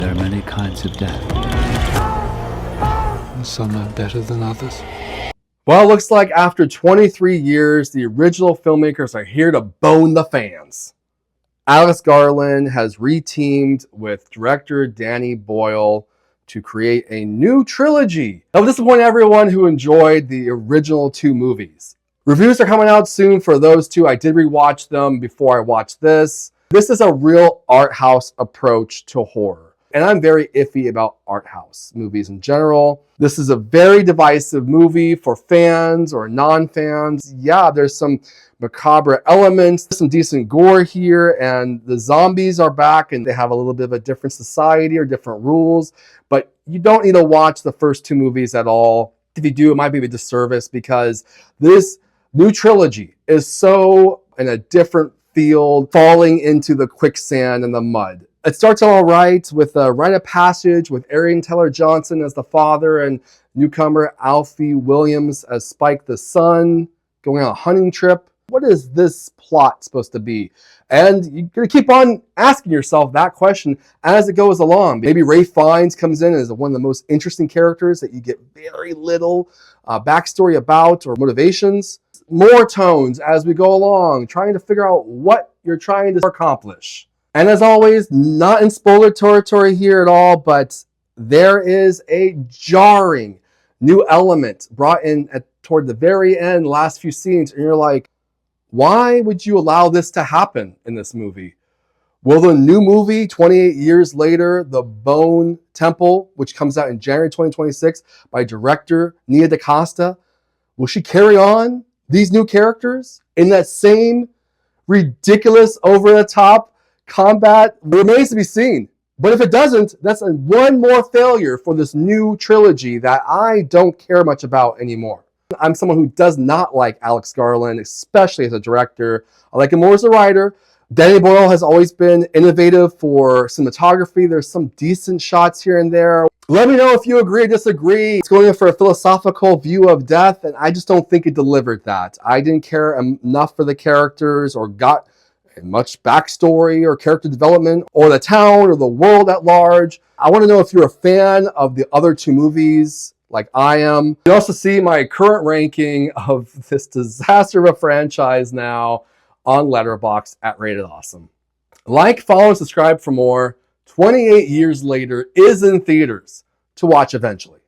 There are many kinds of death. Some are better than others. Well, it looks like after 23 years, the original filmmakers are here to bone the fans. Alex Garland has reteamed with director Danny Boyle to create a new trilogy. That will disappoint everyone who enjoyed the original two movies. Reviews are coming out soon for those two. I did rewatch them before I watched this. This is a real art house approach to horror. And I'm very iffy about art house movies in general. This is a very divisive movie for fans or non-fans. Yeah, there's some macabre elements, some decent gore here, and the zombies are back and they have a little bit of a different society or different rules. But you don't need to watch the first two movies at all. If you do, it might be a disservice because this new trilogy is so in a different field, falling into the quicksand and the mud. It starts all right with a rite of passage with Aaron Taylor Johnson as the father and newcomer Alfie Williams as Spike the son going on a hunting trip. What is this plot supposed to be? And you're going to keep on asking yourself that question as it goes along. Maybe Ralph Fiennes comes in as one of the most interesting characters that you get very little backstory about or motivations. More tones as we go along, trying to figure out what you're trying to accomplish. And as always, not in spoiler territory here at all, but there is a jarring new element brought in toward the very end, last few scenes, and you're like, why would you allow this to happen in this movie? Will the new movie, 28 years later, The Bone Temple, which comes out in January 2026 by director Nia DaCosta, will she carry on these new characters in that same ridiculous, over-the-top combat? Remains to be seen. But if it doesn't, that's one more failure for this new trilogy that I don't care much about anymore. I'm someone who does not like Alex Garland, especially as a director. I like him more as a writer. Danny Boyle has always been innovative for cinematography. There's some decent shots here and there. Let me know if you agree or disagree. It's going in for a philosophical view of death, and I just don't think it delivered that. I didn't care enough for the characters or got much backstory or character development or the town or the world at large. I want to know if you're a fan of the other two movies like I am. You can also see my current ranking of this disaster of a franchise now on Letterboxd at Rated Awesome. Like, follow, and subscribe for more. 28 years later is in theaters to watch eventually.